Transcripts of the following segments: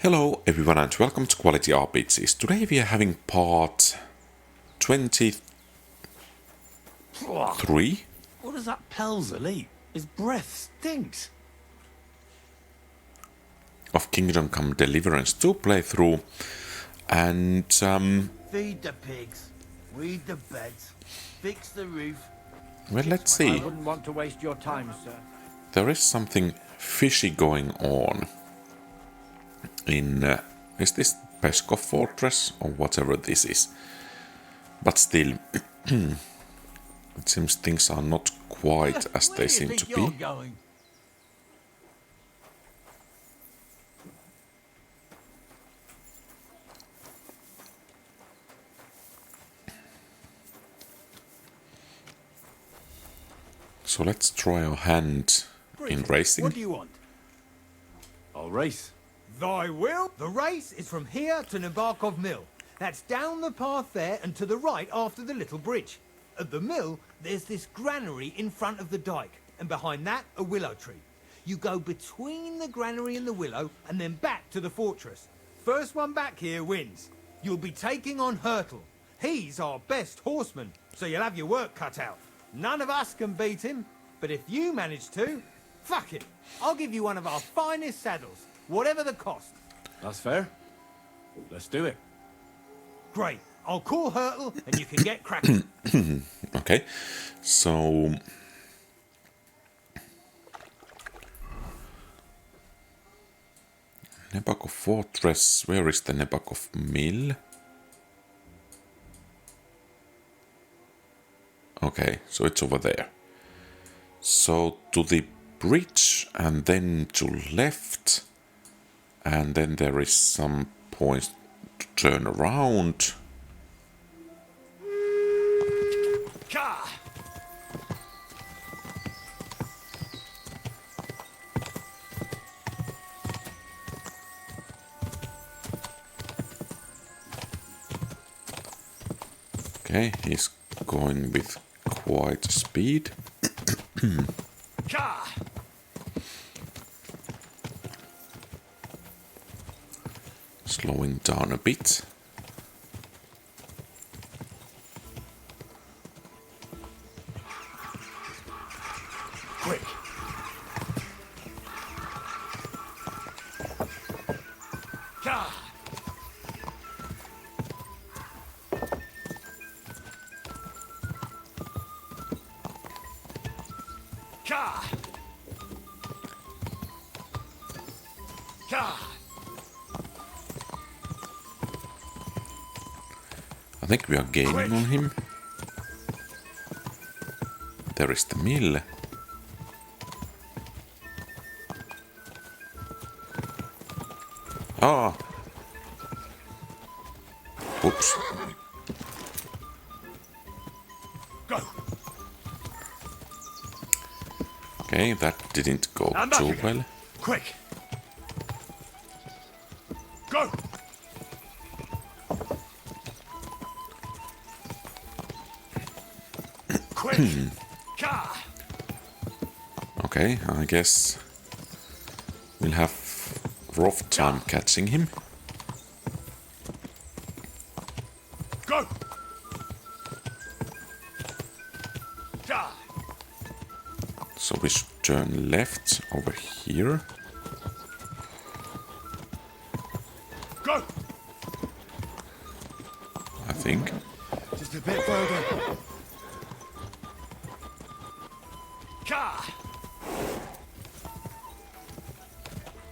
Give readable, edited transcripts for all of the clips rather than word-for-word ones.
Hello everyone and welcome to Quality RPGs. Today we are having part 23 What does that Pelzer eat? His breath stinks. of Kingdom Come Deliverance II playthrough, and Feed the pigs, weed the beds, fix the roof. well, let's I see. wouldn't want to waste your time, sir. There is something fishy going on in is this Bergow Fortress or whatever this is, but still it seems things are not quite as Where they do you seem think to you're be. going? So let's try our hand in racing. What do you want? I'll race. Thy will? The race is from here to Nebakov Mill. That's down the path there and to the right after the little bridge. At the mill, there's this granary in front of the dike, and behind that, a willow tree. You go between the granary and the willow, and then back to the fortress. First one back here wins. You'll be taking on Hurtle. He's our best horseman, so you'll have your work cut out. None of us can beat him, but if you manage to, fuck it. I'll give you one of our finest saddles, whatever the cost. That's fair. Let's do it. Great. I'll call Hurtle, and you can get cracking. Okay, so Nebakov Fortress, where is the Nebakov Mill? Okay, so it's over there. So to the bridge and then to left, and then there is some point to turn around. Okay, he's going with quite speed. Slowing down a bit. Quick. I think we are gaining on him. There is the mill. Ah! Oops. Go. Okay, that didn't go I'm back too again. well. Quick. Go. Quick. Okay, I guess we'll have rough time catching him. Go. So we should turn left over here. Go. I think. Just a bit further.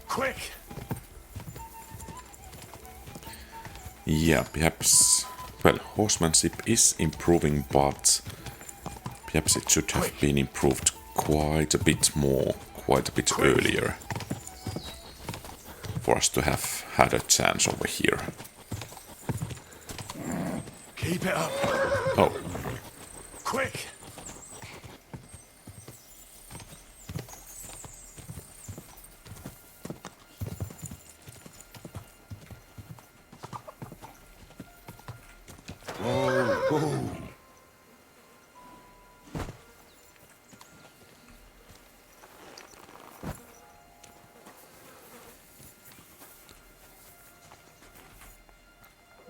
Quick. Yeah, perhaps. Well, horsemanship is improving, but perhaps it should have been improved quite a bit more, quite a bit earlier, for us to have had a chance over here. Keep it up. Oh, Quick.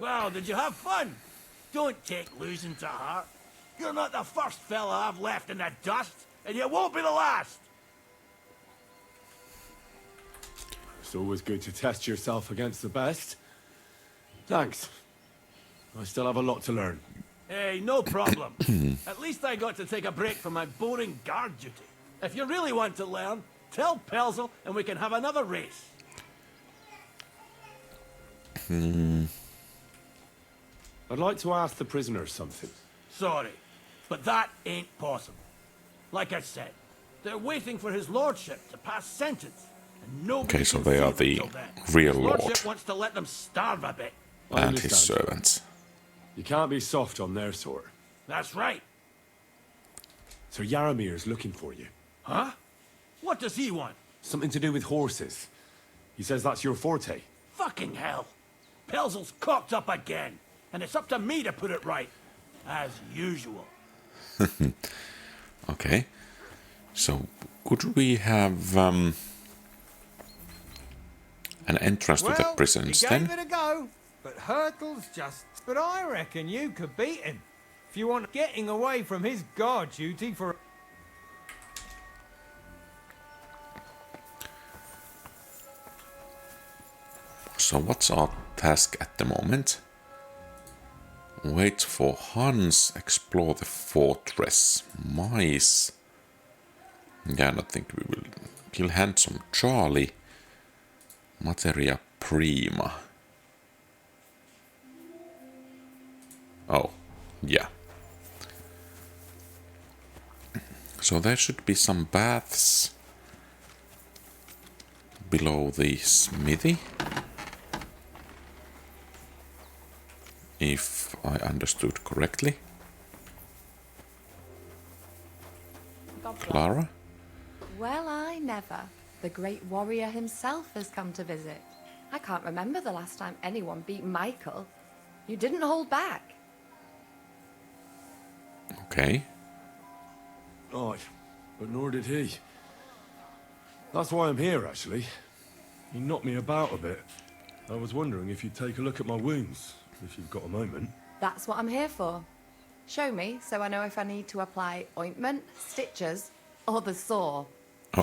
Well, did you have fun? Don't take losing to heart. You're not the first fella I've left in the dust, and you won't be the last. It's always good to test yourself against the best. Thanks. I still have a lot to learn. Hey, no problem. At least I got to take a break from my boring guard duty. If you really want to learn, tell Pelzel and we can have another race. I'd like to ask the prisoners something. Sorry, but that ain't possible. Like I said, they're waiting for his lordship to pass sentence. And nobody Okay, so can they see are them the till then. real His lordship lord wants to let them starve a bit. I and his understand. servants. You can't be soft on their sort. That's right. So Yaramir's looking for you. Huh? What does he want? Something to do with horses. He says that's your forte. Fucking hell. Pelzel's cocked up again. And it's up to me to put it right. As usual. Okay. So, could we have an entrance to the Well, prisons he then? gave it a go, but Hurtle's just... But I reckon you could beat him. If you want getting away from his guard duty for... So what's our task at the moment? Wait for Hans, explore the fortress. Mice. Yeah, I don't think we will kill handsome Charlie. Materia prima. Oh, yeah. So there should be some baths below the smithy. If I understood correctly. Klara? Well, I never. The great warrior himself has come to visit. I can't remember the last time anyone beat Michael. You didn't hold back. Okay. Right, but nor did he. That's why I'm here, actually. He knocked me about a bit. I was wondering if you'd take a look at my wounds, if you've got a moment. That's what I'm here for. Show me so I know if I need to apply ointment, stitches, or the saw.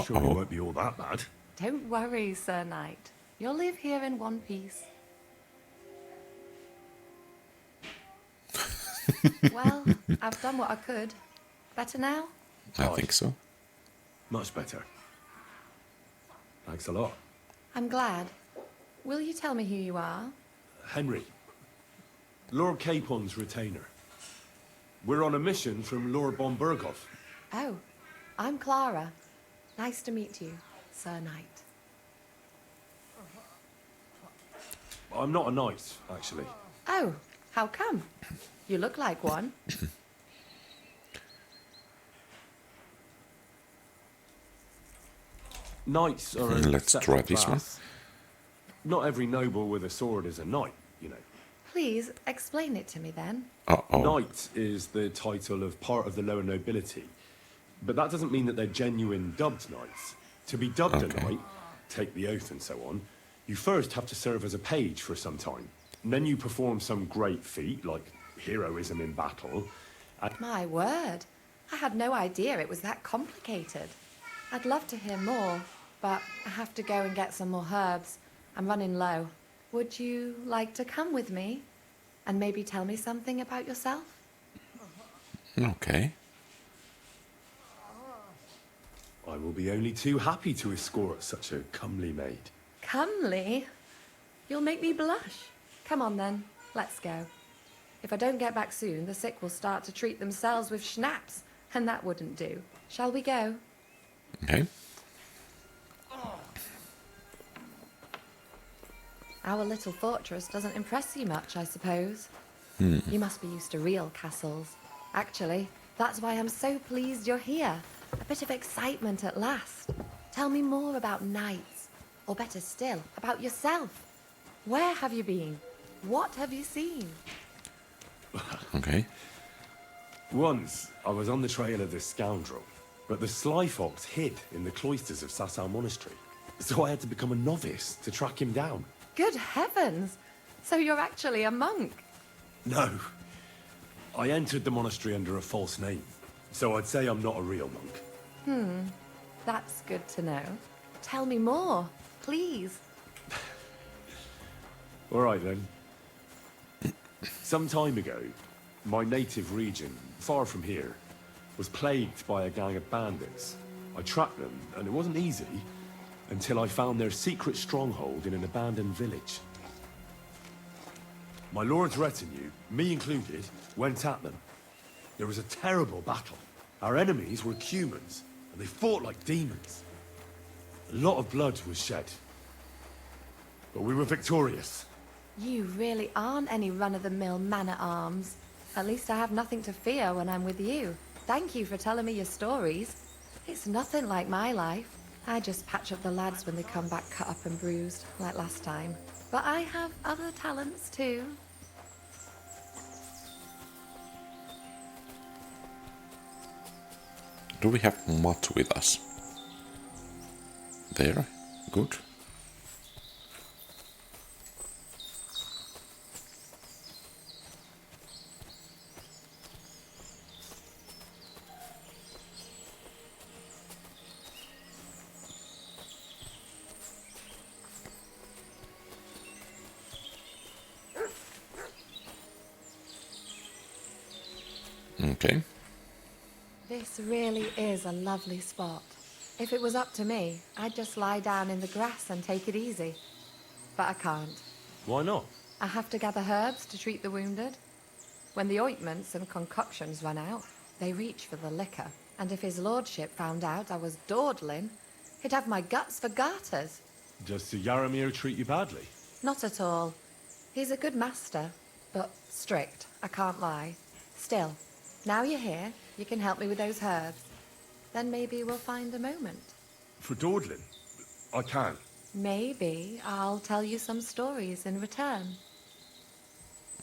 Sure, it won't be all that bad. Don't worry, Sir Knight. You'll live here in one piece. Well, I've done what I could. Better now? I think so. Much better. Thanks a lot. I'm glad. Will you tell me who you are? Henry. Lord Capon's retainer. We're on a mission from Lord von Bergow. Oh, I'm Klara. Nice to meet you, Sir Knight. I'm not a knight, actually. Oh, how come? You look like one. Knights are a Let's separate try this class. Not every noble with a sword is a knight, you know. Please, explain it to me then. Uh-oh. Knight is the title of part of the lower nobility. But that doesn't mean that they're genuine dubbed knights. To be dubbed Okay. a knight, take the oath and so on, you first have to serve as a page for some time. And then you perform some great feat, like heroism in battle. And My word. I had no idea it was that complicated. I'd love to hear more, but I have to go and get some more herbs. I'm running low. Would you like to come with me? And maybe tell me something about yourself? Okay. I will be only too happy to escort such a comely maid. Comely? You'll make me blush. Come on then, let's go. If I don't get back soon, the sick will start to treat themselves with schnapps, and that wouldn't do. Shall we go? Okay. Our little fortress doesn't impress you much, I suppose. You must be used to real castles. Actually, that's why I'm so pleased you're here. A bit of excitement at last. Tell me more about knights, or better still, about yourself. Where have you been? What have you seen? Okay. Once, I was on the trail of this scoundrel, but the sly fox hid in the cloisters of Sasau Monastery. So I had to become a novice to track him down. Good heavens! So you're actually a monk? No. I entered the monastery under a false name, so I'd say I'm not a real monk. That's good to know. Tell me more, please. All right, then. Some time ago, my native region, far from here, was plagued by a gang of bandits. I tracked them, and it wasn't easy, until I found their secret stronghold in an abandoned village. My lord's retinue, me included, went at them. There was a terrible battle. Our enemies were humans, and they fought like demons. A lot of blood was shed. But we were victorious. You really aren't any run-of-the-mill man-at-arms. At least I have nothing to fear when I'm with you. Thank you for telling me your stories. It's nothing like my life. I just patch up the lads when they come back cut up and bruised, like last time. But I have other talents too. Do we have Mutt with us? There. Good. Okay. This really is a lovely spot. If it was up to me, I'd just lie down in the grass and take it easy. But I can't. Why not? I have to gather herbs to treat the wounded. When the ointments and concoctions run out, they reach for the liquor. And if his lordship found out I was dawdling, he'd have my guts for garters. Does Sir Yaramir treat you badly? Not at all. He's a good master, but strict, I can't lie. Still, now you're here, you can help me with those herbs. Then maybe we'll find a moment. For dawdling? I can. Maybe I'll tell you some stories in return.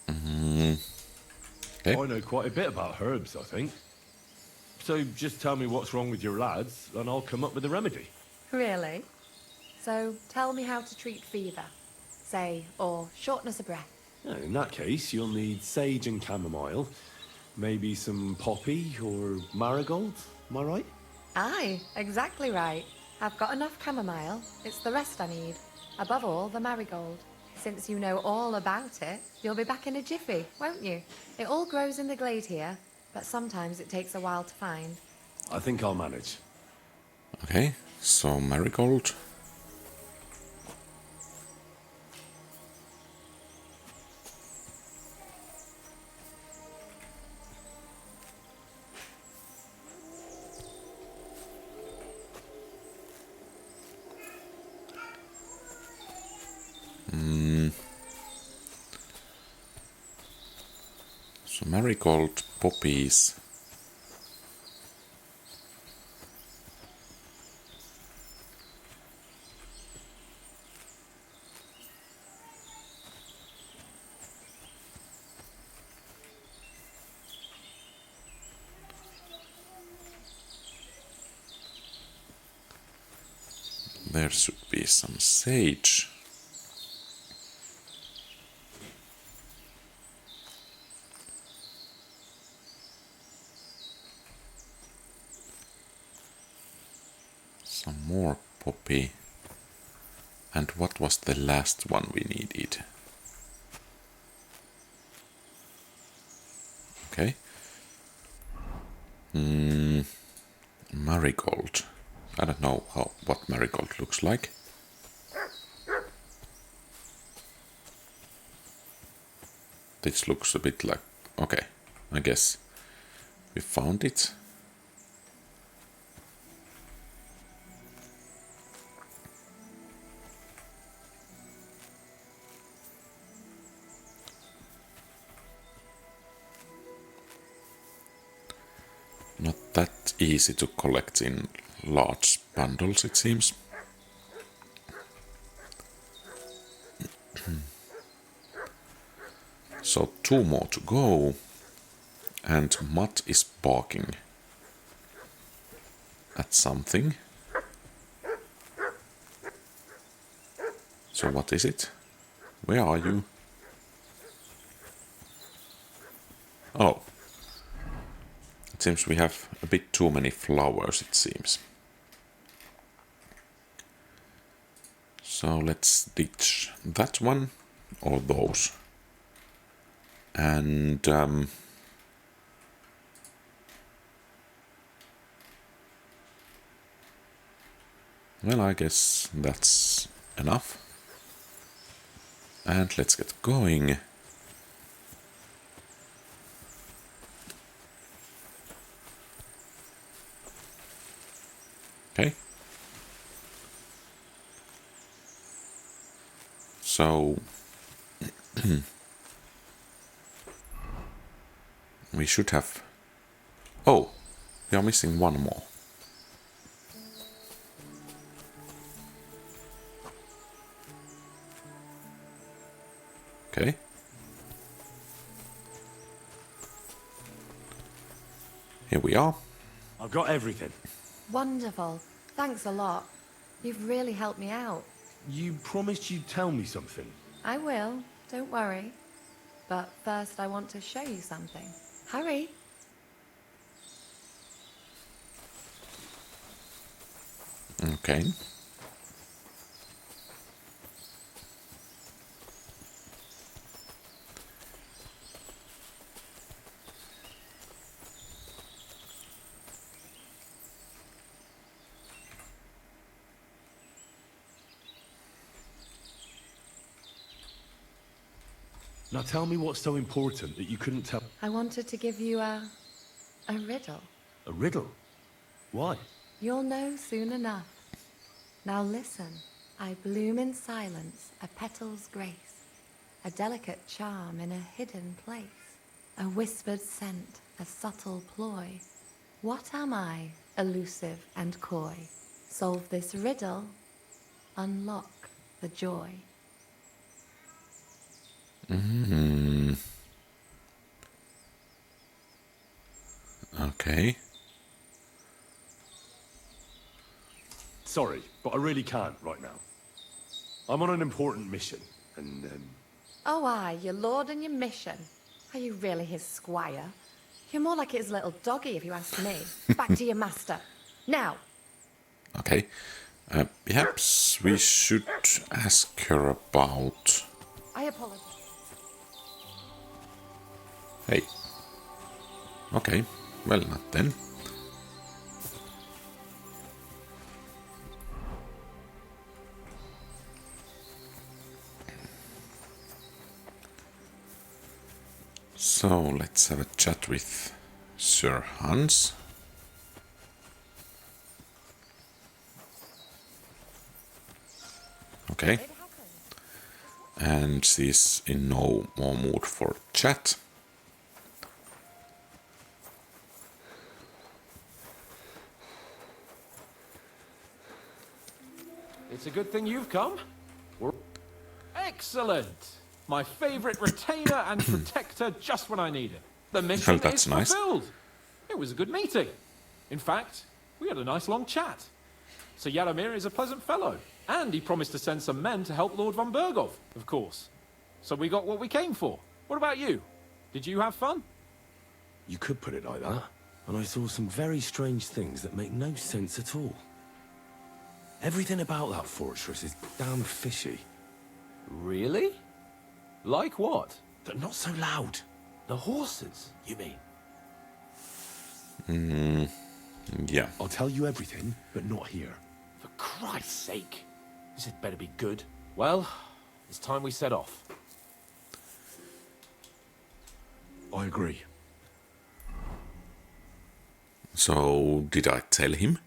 Okay. I know quite a bit about herbs, I think. So just tell me what's wrong with your lads, and I'll come up with a remedy. Really? So tell me how to treat fever, say, or shortness of breath. In that case, you'll need sage and chamomile, maybe some poppy or marigold, am I right? Aye, exactly right. I've got enough chamomile. It's the rest I need. Above all, the marigold. Since you know all about it, you'll be back in a jiffy, won't you? It all grows in the glade here, but sometimes it takes a while to find. I think I'll manage. Okay, so marigold. So marigold, poppies. There should be some sage. Some more poppy. And what was the last one we needed? Okay. Marigold. I don't know what marigold looks like. This looks a bit like... Okay, I guess we found it. Not that easy to collect in large bundles, it seems. So 2 more to go, and Mutt is barking at something. So what is it? Where are you? Oh. It seems we have a bit too many flowers, it seems. So let's ditch that one, or those. And well, I guess that's enough. And let's get going. Okay. So we should have... Oh, we are missing one more. Okay. Here we are. I've got everything. Wonderful. Thanks a lot. You've really helped me out. You promised you'd tell me something. I will, don't worry. But first I want to show you something. Hurry. Okay. Now tell me what's so important that you couldn't tell... I wanted to give you a riddle. A riddle? Why? You'll know soon enough. Now listen. I bloom in silence, a petal's grace, a delicate charm in a hidden place, a whispered scent, a subtle ploy. What am I, elusive and coy? Solve this riddle, unlock the joy. Okay. Sorry, but I really can't right now. I'm on an important mission, and Oh, aye, your lord and your mission. Are you really his squire? You're more like his little doggy, if you ask me. Back to your master. Now. Okay. Perhaps we should ask her about... I apologize. Hey. Okay. Well, not then. So, let's have a chat with Sir Hans. Okay. And she's in no more mood for chat. It's a good thing you've come. Excellent! My favorite retainer and protector just when I need it. The mission That's is nice. fulfilled. It was a good meeting. In fact, we had a nice long chat. Sir Yaromir is a pleasant fellow, and he promised to send some men to help Lord von Bergow, of course. So we got what we came for. What about you? Did you have fun? you could put it like that. And I saw some very strange things that make no sense at all. Everything about that fortress is damn fishy. Really? Like what? They're not so loud. The horses, you mean? Yeah. I'll tell you everything, but not here. For Christ's sake. This had better be good. Well, it's time we set off. I agree. So, did I tell him?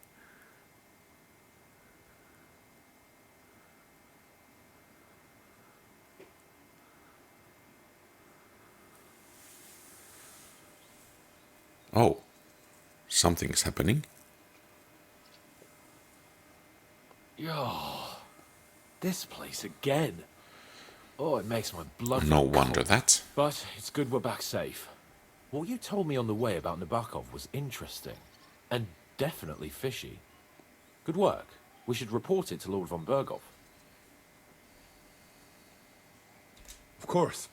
Oh, something's happening. Oh, this place again. Oh, it makes my blood No run wonder cold. that. But it's good we're back safe. What you told me on the way about Nebakov was interesting. And definitely fishy. Good work. We should report it to Lord von Bergow. Of course.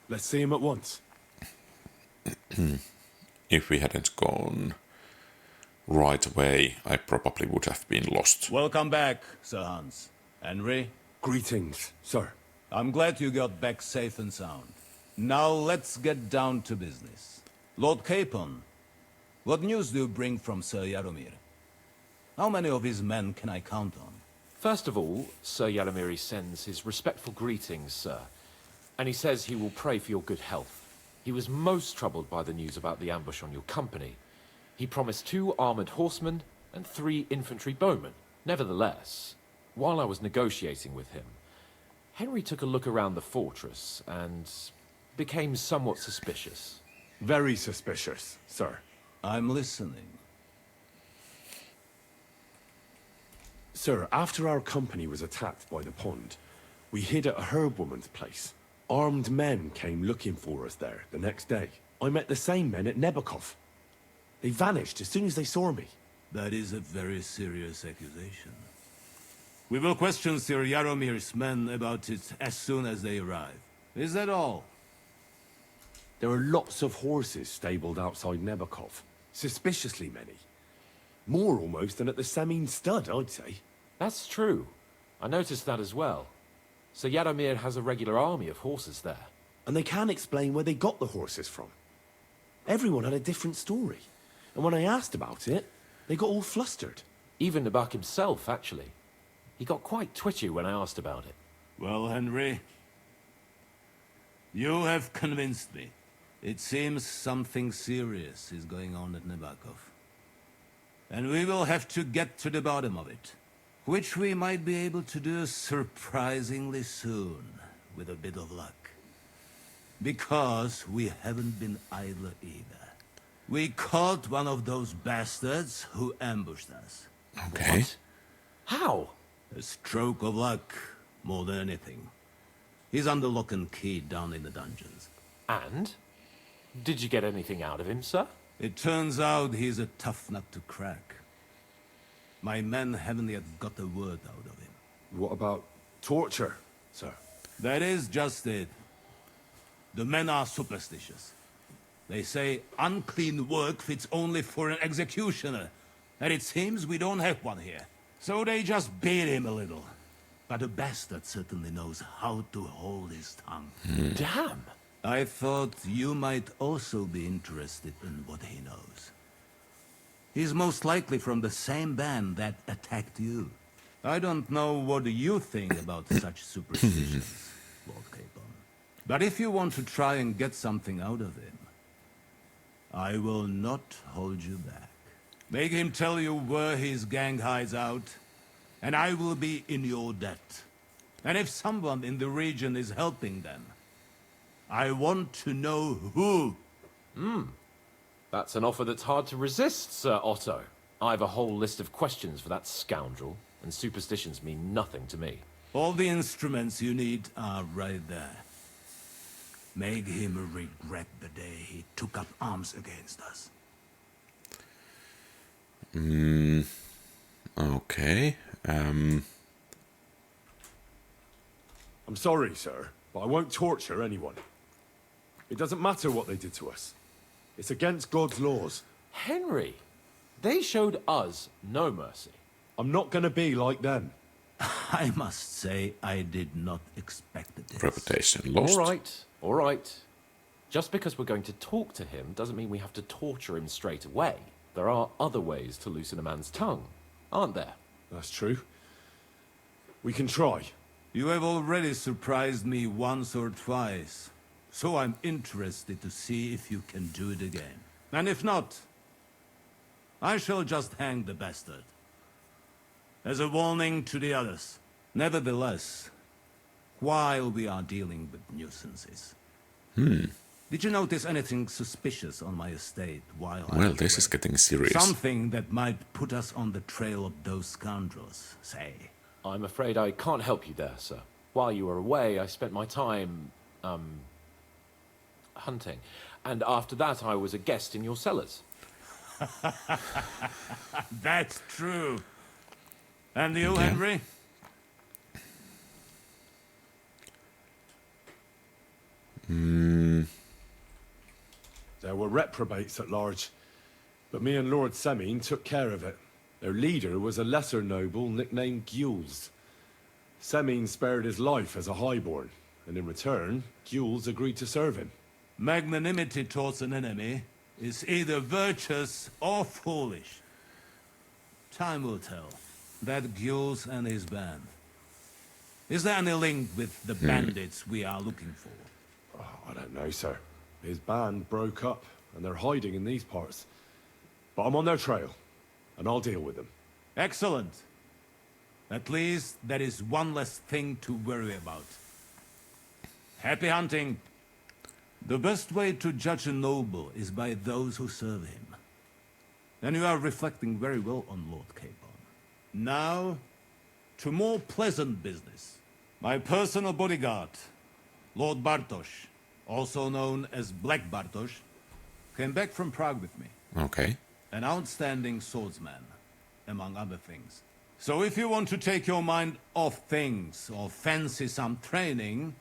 Let's see him at once. if we hadn't gone right away, I probably would have been lost. Welcome back, Sir Hans. Henry, Greetings, sir. I'm glad you got back safe and sound. Now let's get down to business. Lord Capon, what news do you bring from Sir Jaromir? How many of his men can I count on? First of all, Sir Jaromir sends his respectful greetings, sir. And he says he will pray for your good health. He was most troubled by the news about the ambush on your company. He promised 2 armored horsemen and 3 infantry bowmen. Nevertheless, while I was negotiating with him, Henry took a look around the fortress and became somewhat suspicious. Very suspicious, sir. I'm listening. Sir, after our company was attacked by the pond, we hid at a herb woman's place. Armed men came looking for us there the next day. I met the same men at Nebakov. They vanished as soon as they saw me. That is a very serious accusation. We will question Sir Jaromir's men about it as soon as they arrive. Is that all? There are lots of horses stabled outside Nebakov. Suspiciously many. More almost than at the Samin stud, I'd say. That's true. I noticed that as well. Sir Jaromir has a regular army of horses there. And they can't explain where they got the horses from. Everyone had a different story. And when I asked about it, they got all flustered. Even Nebak himself, actually. He got quite twitchy when I asked about it. Well, Henry, you have convinced me. It seems something serious is going on at Nebakov. And we will have to get to the bottom of it. Which we might be able to do surprisingly soon, with a bit of luck. Because we haven't been idle either. We caught one of those bastards who ambushed us. Okay. What? How? A stroke of luck, more than anything. He's under lock and key down in the dungeons. And? Did you get anything out of him, sir? It turns out he's a tough nut to crack. My men haven't yet got a word out of him. What about torture, sir? That is just it. The men are superstitious. They say unclean work fits only for an executioner. And it seems we don't have one here. So they just beat him a little. But the bastard certainly knows how to hold his tongue. Damn! I thought you might also be interested in what he knows. He's most likely from the same band that attacked you. I don't know what you think about such superstitions, Lord Capon. But if you want to try and get something out of him, I will not hold you back. Make him tell you where his gang hides out, and I will be in your debt. And if someone in the region is helping them, I want to know who. That's an offer that's hard to resist, Sir Otto. I have a whole list of questions for that scoundrel, and superstitions mean nothing to me. All the instruments you need are right there. Make him regret the day he took up arms against us. Okay. I'm sorry, sir, but I won't torture anyone. It doesn't matter what they did to us. It's against God's laws. Henry, they showed us no mercy. I'm not gonna be like them. I must say I did not expect this. Reputation lost. All right. Just because we're going to talk to him doesn't mean we have to torture him straight away. There are other ways to loosen a man's tongue, aren't there? That's true. We can try. You have already surprised me once or twice, so I'm interested to see if you can do it again. And if not, I shall just hang the bastard. As a warning to the others. Nevertheless, while we are dealing with nuisances... Did you notice anything suspicious on my estate while I Well, was this is away? getting serious. Something that might put us on the trail of those scoundrels, say. I'm afraid I can't help you there, sir. While you were away, I spent my time, hunting. And after that, I was a guest in your cellars. That's true. And you, Yeah. Henry? There were reprobates at large, but me and Lord Semine took care of it. Their leader was a lesser noble nicknamed Gules. Semine spared his life as a highborn, and in return, Gules agreed to serve him. Magnanimity towards an enemy is either virtuous or foolish. Time will tell. That Gules and his band. Is there any link with the bandits we are looking for? Oh, I don't know, sir. His band broke up, and they're hiding in these parts. But I'm on their trail, and I'll deal with them. Excellent. At least there is one less thing to worry about. Happy hunting. The best way to judge a noble is by those who serve him. And you are reflecting very well on Lord Capon. Now, to more pleasant business. My personal bodyguard, Lord Bartosz, also known as Black Bartosz, came back from Prague with me. Okay. An outstanding swordsman, among other things. So if you want to take your mind off things or fancy some training,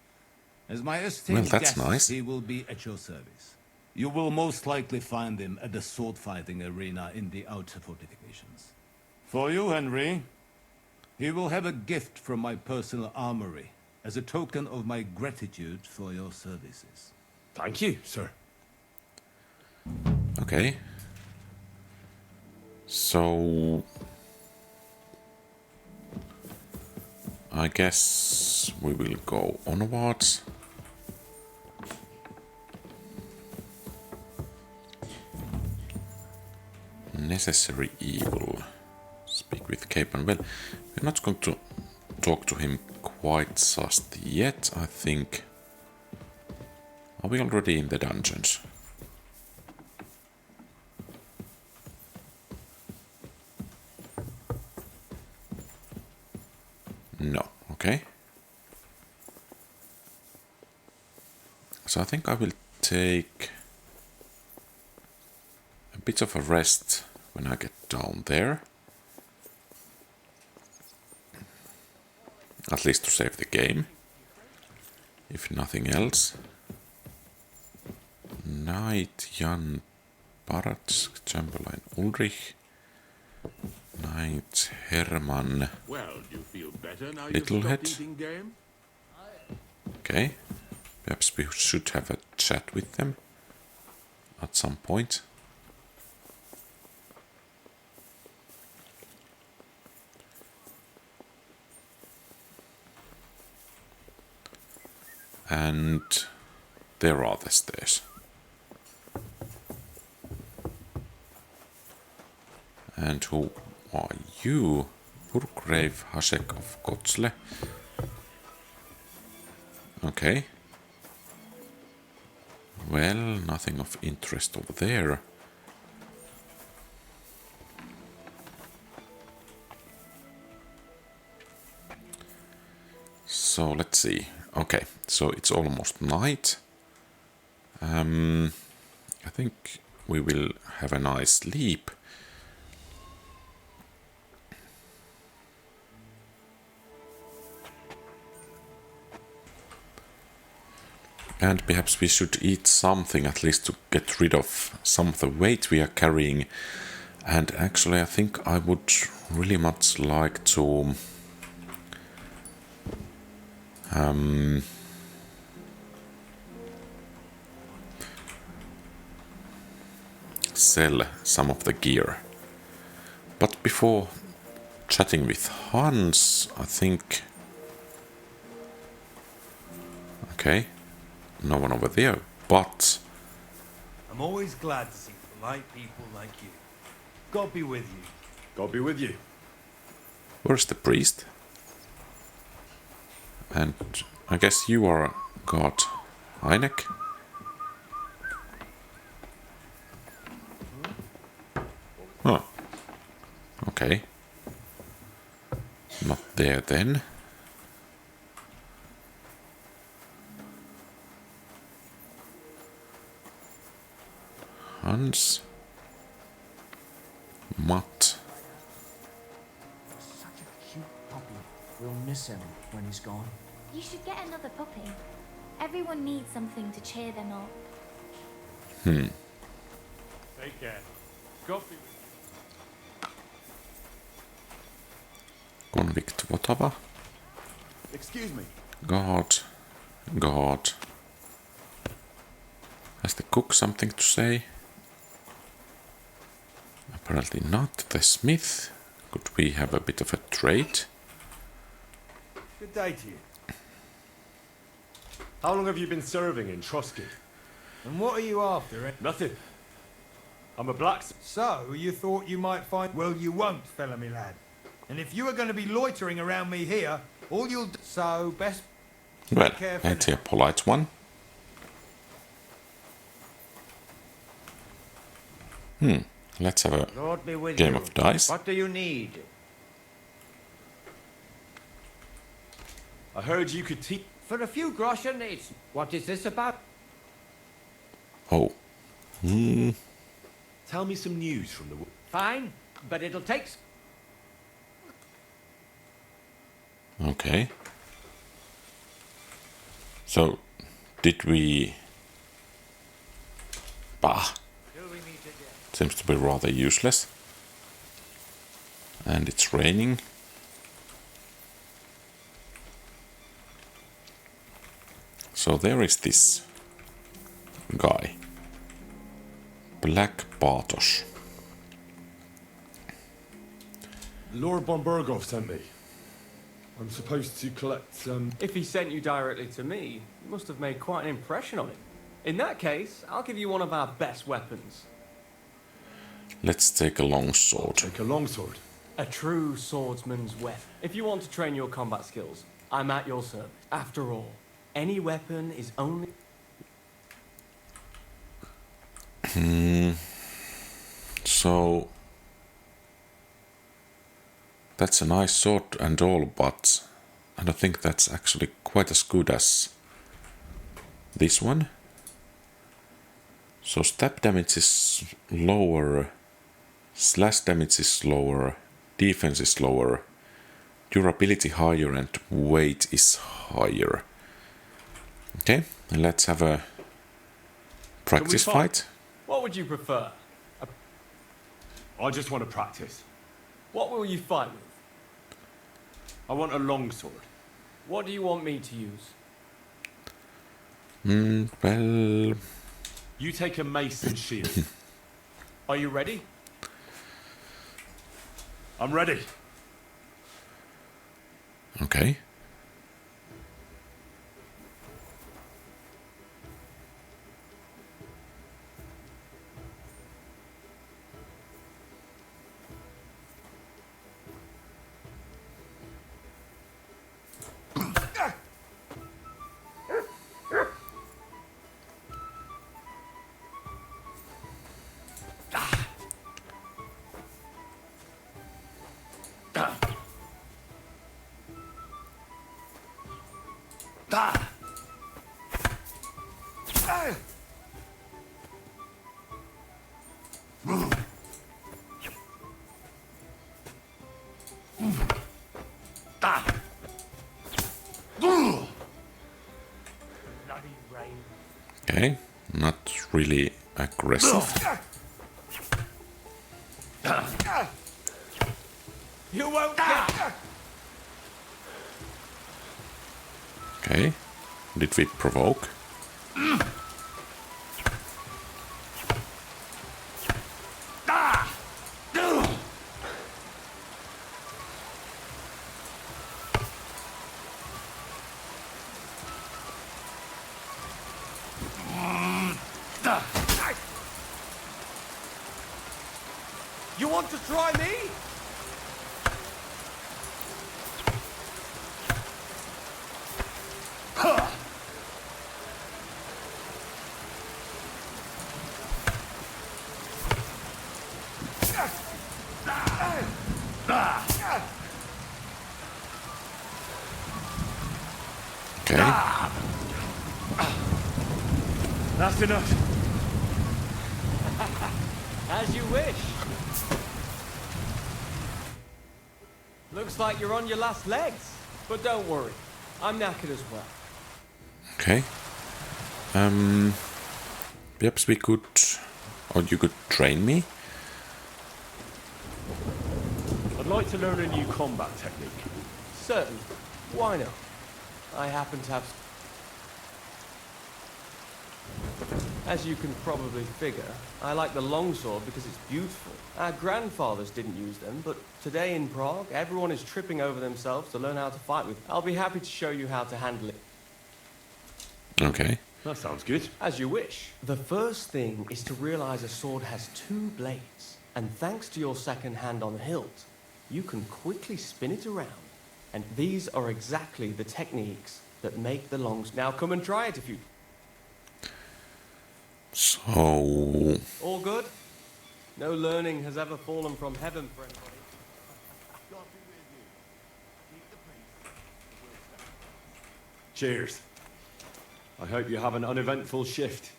as my esteemed that's guest, nice. he will be at your service. You will most likely find him at the sword-fighting arena in the outer fortifications. For you, Henry, he will have a gift from my personal armory as a token of my gratitude for your services. Thank you, sir. Okay. So I guess we will go onwards. Necessary evil. Speak with Capon. Well, we're not going to talk to him quite just yet, I think. Are we already in the dungeons? No, okay. So I think I will take a bit of a rest when I get down there. At least to save the game, if nothing else. Knight Jan Baratsk, Chamberlain Ulrich, Knight Herman Well, do you feel better now Littlehead. you've stopped eating game? Okay, perhaps we should have a chat with them at some point. And there are the stairs. And who are you? Burgrave Hasek of Kotzle. Okay. Well, nothing of interest over there. So let's see. Okay, so it's almost night. I think we will have a nice sleep. And perhaps we should eat something at least to get rid of some of the weight we are carrying. And actually I think I would really much like to sell some of the gear. But before chatting with Hans, I think... Okay, no one over there, but... I'm always glad to see polite people like you. God be with you. God be with you. Where's the priest? And I guess you are God Heineck? Oh, okay. Not there then. Hans. Matt. Such a cute puppy. We'll miss him when he's gone. You should get another puppy. Everyone needs something to cheer them up. Take care. God be with you. Convict whatever. Excuse me. God. Has the cook something to say? Apparently not. The smith. Could we have a bit of a trade? Good day to you. How long have you been serving in Trotsky? And what are you after, eh? Nothing. I'm a blacksmith. So, you thought you might find... Well, you won't, fella me lad. And if you are going to be loitering around me here, all you'll do... So, best... Well, careful ain't he a polite one? Let's have a Lord be with game you. of dice. What do you need? I heard you could teach. For a few groschen, it's... What is this about? Oh. Tell me some news from the. Fine, but it'll take... Okay. So, did we... Bah. Seems to be rather useless. And it's raining. So there is this guy. Black Bartosz. Lord von Bergow sent me. I'm supposed to collect some. If he sent you directly to me, you must have made quite an impression on him. In that case, I'll give you one of our best weapons. Let's take a long sword. Take a longsword. A true swordsman's weapon. If you want to train your combat skills, I'm at your service. After all, any weapon is only... So... That's a nice sword and all, but I don't think that's actually quite as good as this one. So stab damage is lower, slash damage is lower, defense is lower, durability higher and weight is higher. Okay, let's have a practice fight. What would you prefer? I just want to practice. What will you fight with? I want a longsword. What do you want me to use? Well... You take a mace and shield. Are you ready? I'm ready. Okay. Okay, not really aggressive. You won't get... Okay, did we provoke? You want to try me? Okay. That's enough. As you wish. Looks like you're on your last legs. But don't worry, I'm knackered as well. Okay. Perhaps we could Or you could train me? I'd like to learn a new combat technique. Certainly. Why not? I happen to have... As you can probably figure, I like the longsword because it's beautiful. Our grandfathers didn't use them, but today in Prague, everyone is tripping over themselves to learn how to fight with. I'll be happy to show you how to handle it. Okay. That sounds good. As you wish. The first thing is to realize a sword has 2 blades, and thanks to your second hand on the hilt, you can quickly spin it around. And these are exactly the techniques that make the longs... Now come and try it if you... So... All good? No learning has ever fallen from heaven for anybody. Cheers. I hope you have an uneventful shift.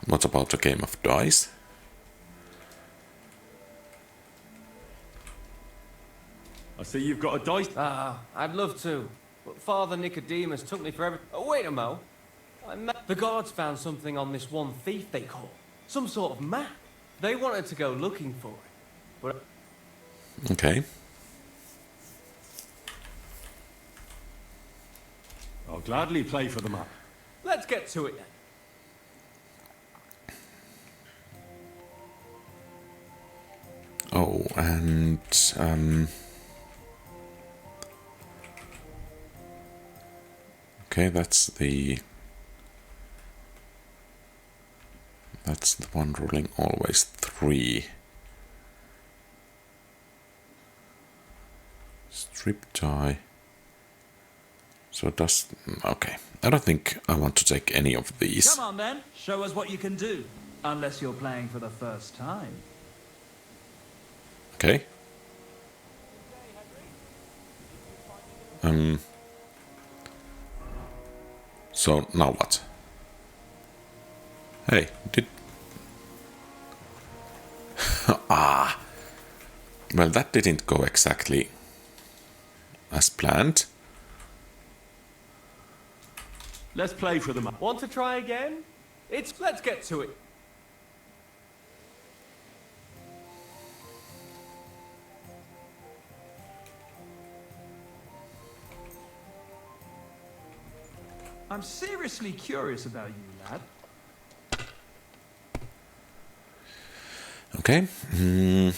What about a game of dice? I see you've got a dice... I'd love to, but Father Nicodemus took me forever... Oh, wait a mo. The guards found something on this one thief they caught. Some sort of map. They wanted to go looking for it, but... Okay. I'll gladly play for the map. Let's get to it then. Oh, and... Okay, that's the one ruling always 3. Strip tie. So does... Okay. I don't think I want to take any of these. Come on then, show us what you can do. Unless you're playing for the first time. Okay. So now what? Hey, did... Ah! Well, that didn't go exactly as planned. Let's play for the map. Want to try again? Let's get to it. I'm seriously curious about you, lad. Okay. 2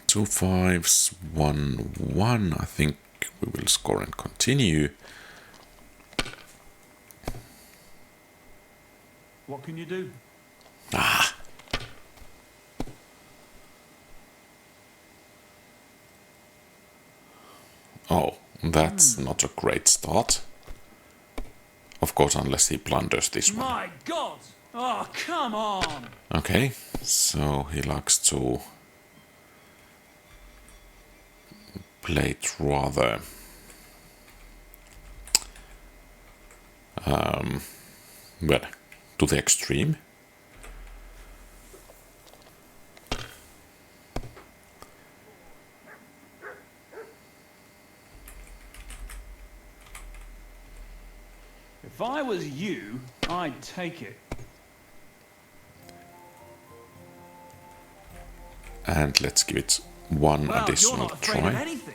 5s, 1 1. I think we will score and continue. What can you do? Ah! Oh, that's not a great start. Of course, unless he blunders this one. My God! Oh, come on! Okay, so he likes to play it rather well, to the extreme. If I was you, I'd take it. And let's give it one Well, additional you're not afraid of try. anything.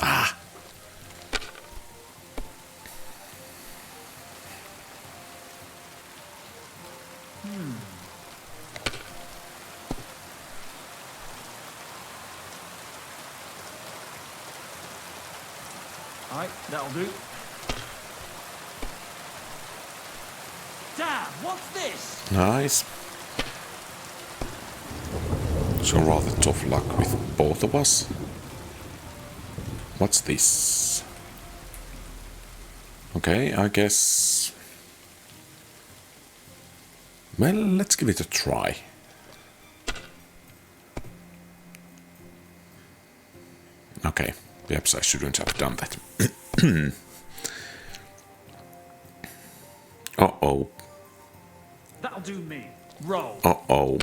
Ah! Alright, that'll do. Damn, what's this? Nice. So rather tough luck with both of us. What's this? Okay, I guess... Well, let's give it a try. Okay, perhaps I shouldn't have done that. Uh-oh. That'll do me. Roll. Uh-oh.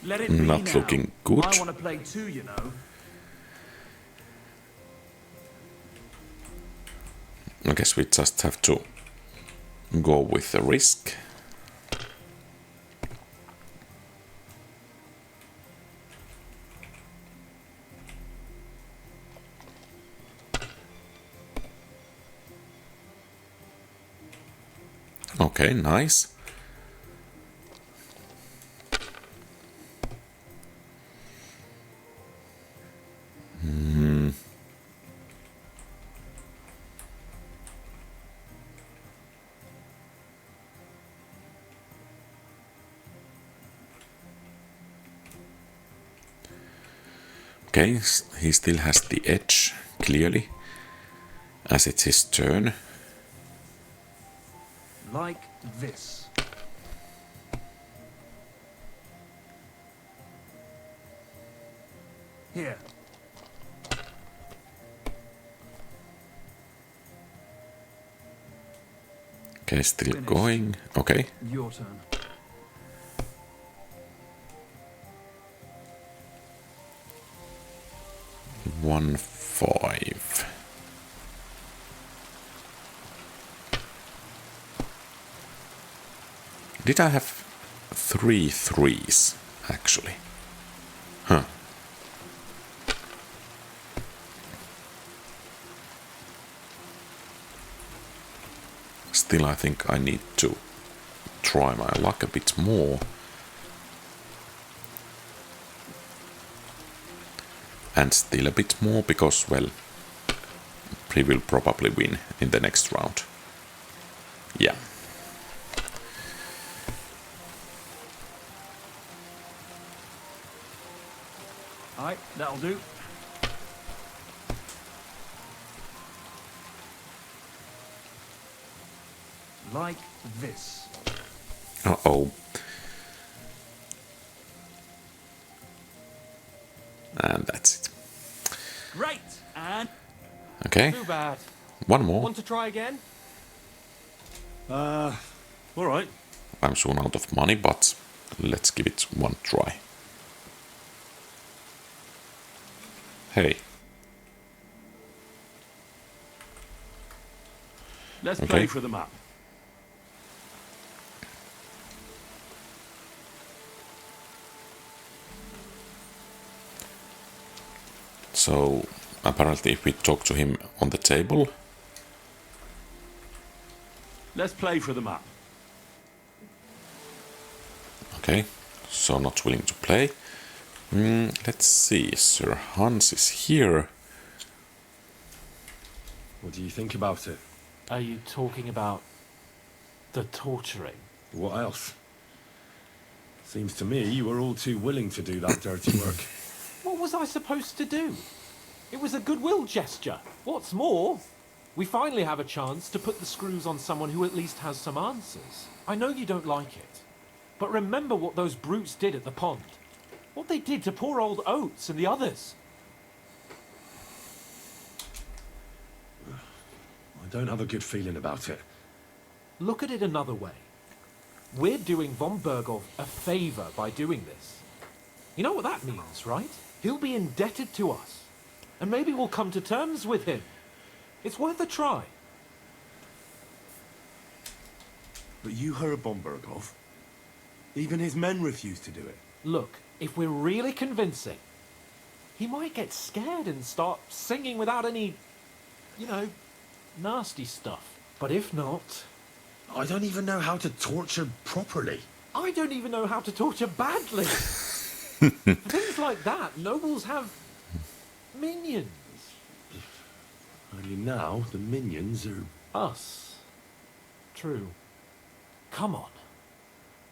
Let it be not now. looking good. I want to play too, you know. I guess we just have to go with the risk. Okay, nice. Okay, he still has the edge, clearly, as it's his turn. Like this. Here. Okay, still Finished. going. Okay. Your turn. One, 5. Did I have 3 3s, actually? Huh. Still, I think I need to try my luck a bit more. And still a bit more, because, well, he will probably win in the next round. Yeah. Alright, that'll do. Like this. Uh-oh. And that's it. Great! And Okay, too bad. one more. Want to try again? All right. I'm soon out of money, but let's give it one try. Hey, Let's Okay. play for the map. so apparently if we talk to him on the table, Let's play for the map. okay, so not willing to play. Let's see, Sir Hans is here. What do you think about it? Are you talking about the torturing? What else? Seems to me you were all too willing to do that dirty work. What was I supposed to do? It was a goodwill gesture. What's more, we finally have a chance to put the screws on someone who at least has some answers. I know you don't like it, but remember what those brutes did at the pond. What they did to poor old Oates and the others. I don't have a good feeling about it. Look at it another way. We're doing von Bergow a favor by doing this. You know what that means, right? He'll be indebted to us. And maybe we'll come to terms with him. It's worth a try. But you heard Bergow. Even his men refused to do it. Look, if we're really convincing, he might get scared and start singing without any, you know, nasty stuff. But if not, I don't even know how to torture properly. I don't even know how to torture badly. Things like that, nobles have minions. Only now the minions are... Us. True. Come on.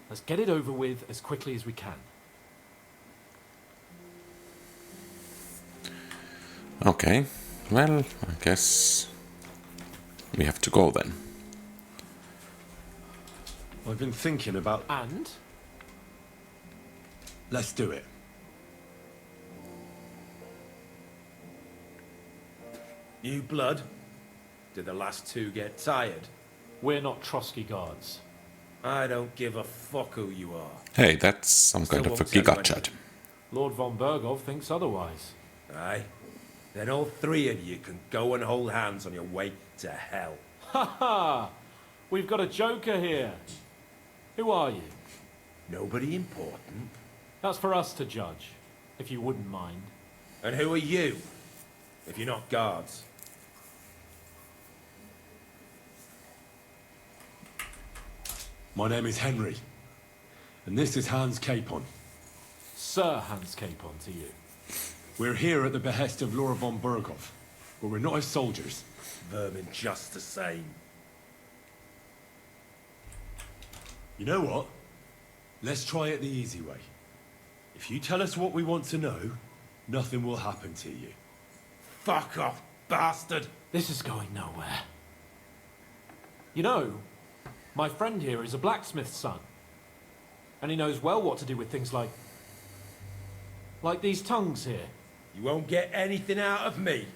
Let's get it over with as quickly as we can. Okay, well, I guess we have to go then. I've been thinking about... And? Let's do it. New blood? Did the last two get tired? We're not Trotsky guards. I don't give a fuck who you are. Hey, that's some kind of a giga chat. Lord von Bergow thinks otherwise. Aye? Then all three of you can go and hold hands on your way to hell. Ha ha! We've got a joker here. Who are you? Nobody important. That's for us to judge, if you wouldn't mind. And who are you, if you're not guards? My name is Henry, and this is Hans Capon. Sir Hans Capon to you. We're here at the behest of Lord von Bergow, but we're not his soldiers. Vermin just the same. You know what? Let's try it the easy way. If you tell us what we want to know, nothing will happen to you. Fuck off, bastard! This is going nowhere. You know, my friend here is a blacksmith's son. And he knows well what to do with things like these tongues here. You won't get anything out of me.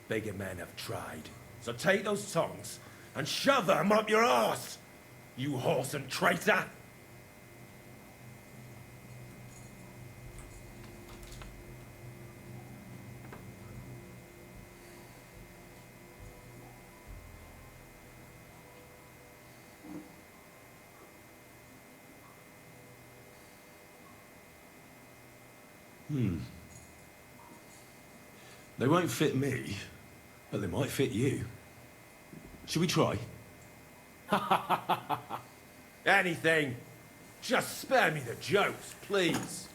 Bigger men have tried. So take those tongs and shove them up your arse, you horse and traitor! They won't fit me, but they might fit you. Should we try? Anything. Just spare me the jokes, please.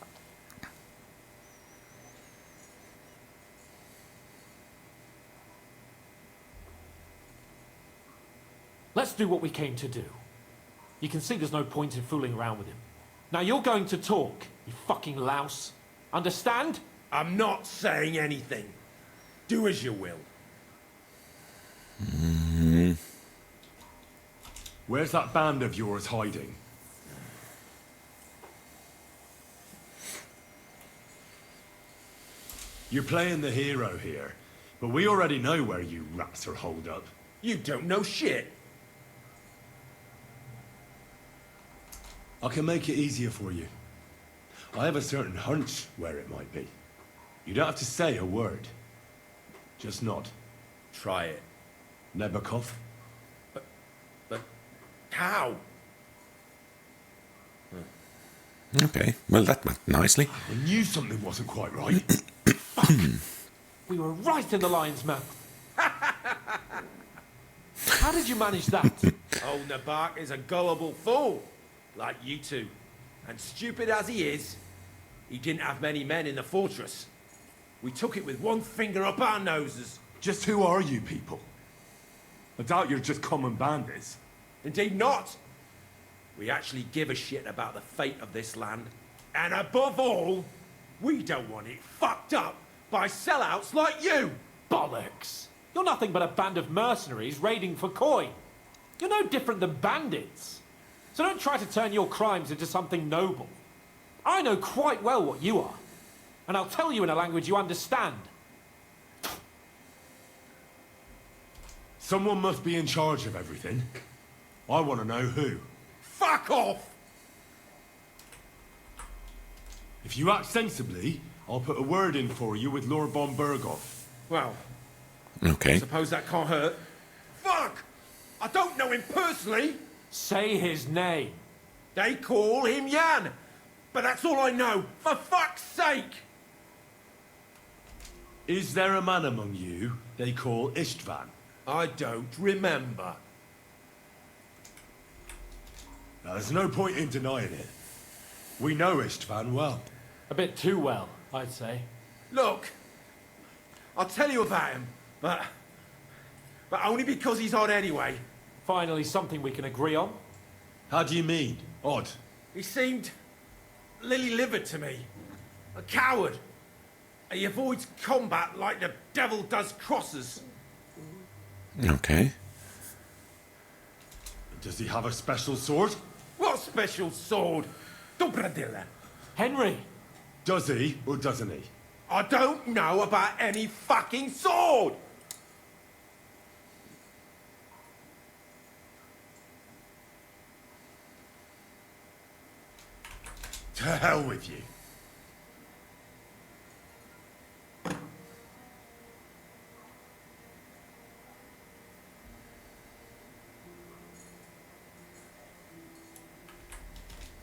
Let's do what we came to do. You can see there's no point in fooling around with him. Now you're going to talk, you fucking louse. Understand? I'm not saying anything. Do as you will. Where's that band of yours hiding? You're playing the hero here, but we already know where you rats are holed up. You don't know shit. I can make it easier for you. I have a certain hunch where it might be. You don't have to say a word. Just nod. Try it. Nebakov? But how? Okay, well that went nicely. I knew something wasn't quite right. We were right in the lion's mouth. How did you manage that? Old Nebak is a gullible fool, like you two. And stupid as he is, he didn't have many men in the fortress. We took it with one finger up our noses. Just who are you people? I doubt you're just common bandits. Indeed not. We actually give a shit about the fate of this land. And above all, we don't want it fucked up by sellouts like you. Bollocks. You're nothing but a band of mercenaries raiding for coin. You're no different than bandits. So don't try to turn your crimes into something noble. I know quite well what you are. And I'll tell you in a language you understand. Someone must be in charge of everything. I want to know who. Fuck off! If you act sensibly, I'll put a word in for you with Lord von Bergow. Well, Okay. suppose that can't hurt. Fuck! I don't know him personally. Say his name. They call him Jan. But that's all I know. For fuck's sake! Is there a man among you they call Istvan? I don't remember. Now, there's no point in denying it. We know Istvan well. A bit too well, I'd say. Look, I'll tell you about him, but only because he's odd anyway. Finally, something we can agree on. How do you mean? Odd? He seemed lily-livered to me. A coward. He avoids combat like the devil does crosses. Okay. Does he have a special sword? What special sword? Dobradilla. Henry! Does he, or doesn't he? I don't know about any fucking sword! To hell with you.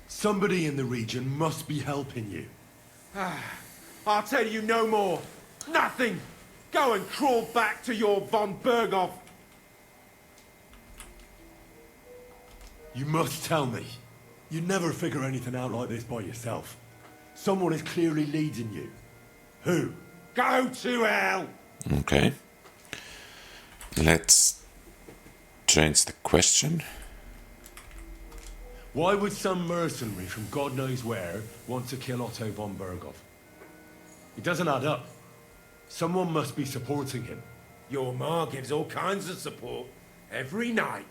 Somebody in the region must be helping you. I'll tell you no more. Nothing. Go and crawl back to your von Bergow. You must tell me. You never figure anything out like this by yourself. Someone is clearly leading you. Who? Go to hell! Okay. Let's change the question. Why would some mercenary from God knows where want to kill Otto von Bergow? It doesn't add up. Someone must be supporting him. Your ma gives all kinds of support. Every night.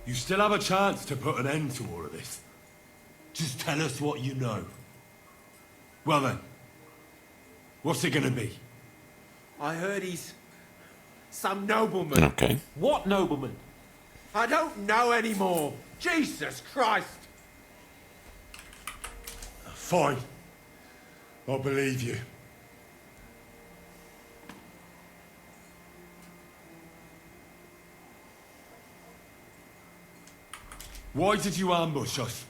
You still have a chance to put an end to all of this. Just tell us what you know. Well then, what's it gonna be? I heard he's some nobleman. Okay. What nobleman? I don't know anymore. Jesus Christ. Fine. I'll believe you. Why did you ambush us?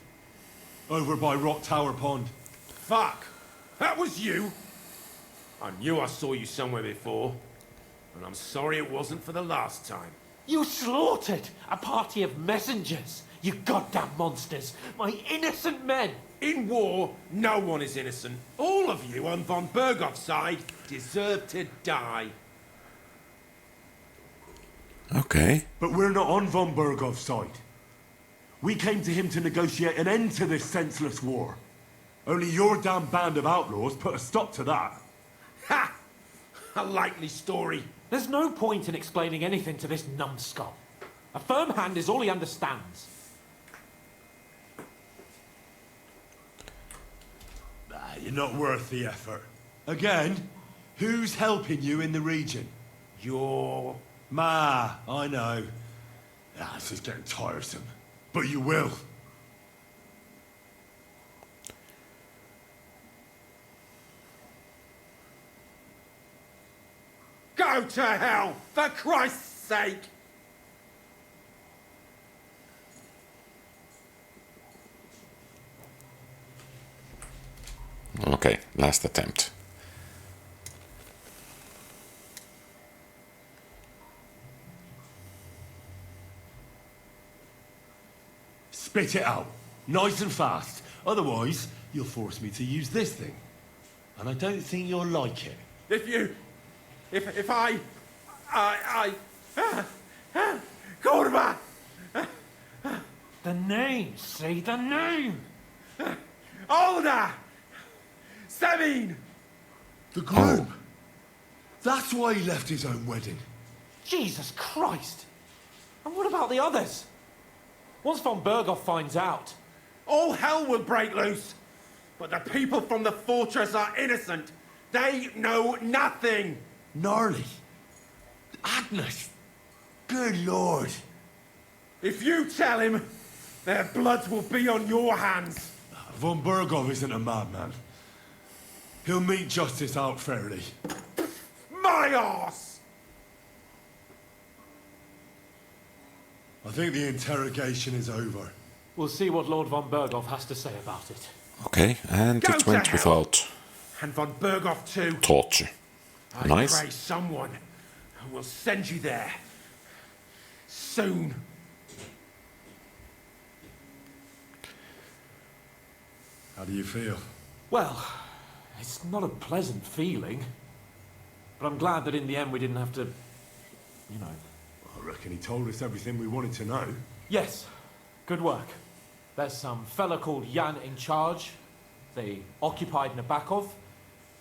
Over by Rock Tower Pond. Fuck. That was you. I knew I saw you somewhere before. And I'm sorry it wasn't for the last time. You slaughtered a party of messengers, you goddamn monsters. My innocent men. In war, no one is innocent. All of you on von Bergow's side deserve to die. Okay. But we're not on von Bergow's side. We came to him to negotiate an end to this senseless war. Only your damn band of outlaws put a stop to that. Ha! A likely story. There's no point in explaining anything to this numbskull. A firm hand is all he understands. You're not worth the effort. Again, who's helping you in the region? Your Ma, I know. This is getting tiresome. But you will. Go to hell, for Christ's sake! Okay, last attempt. Spit it out. Nice and fast. Otherwise, you'll force me to use this thing. And I don't think you'll like it. If I... Kurva! The name, say the name! Olda! Sabine! The groom! That's why he left his own wedding. Jesus Christ! And what about the others? Once von Bergow finds out... All hell will break loose! But the people from the fortress are innocent! They know nothing! Gnarly. Agnes. Good Lord. If you tell him, their blood will be on your hands. Von Bergow isn't a madman. He'll mete justice out fairly. My arse! I think the interrogation is over. We'll see what Lord von Bergow has to say about it. Okay, and Go it to went hell. without And von Bergow too. torture. I Nice. pray someone will send you there. Soon. How do you feel? Well, it's not a pleasant feeling. But I'm glad that in the end we didn't have to... you know... I reckon he told us everything we wanted to know. Yes, good work. There's some fella called Jan in charge. They occupied Nebakov,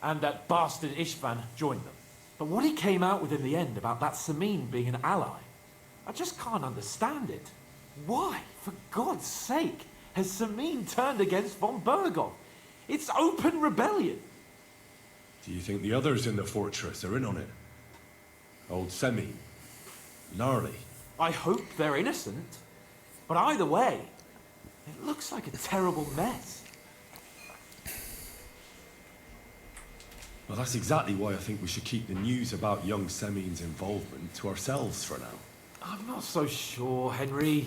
and that bastard Istvan joined them. But what he came out with in the end about that Samin being an ally, I just can't understand it. Why, for God's sake, has Samin turned against von Bergow? It's open rebellion. Do you think the others in the fortress are in on it? Old Semi. Gnarly. I hope they're innocent. But either way, it looks like a terrible mess. Well, that's exactly why I think we should keep the news about young Semin's involvement to ourselves for now. I'm not so sure, Henry.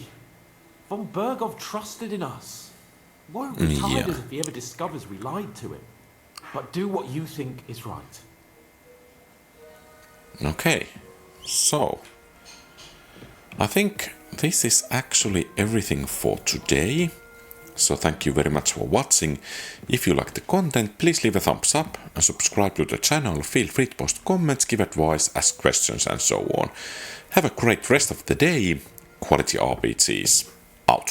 Von Bergow trusted in us. Won't retire us if he ever discovers we lied to him. But do what you think is right. Okay, so I think this is actually everything for today. So thank you very much for watching. If you like the content, please leave a thumbs up and subscribe to the channel. Feel free to post comments, give advice, ask questions and so on. Have a great rest of the day. Quality RPGs out.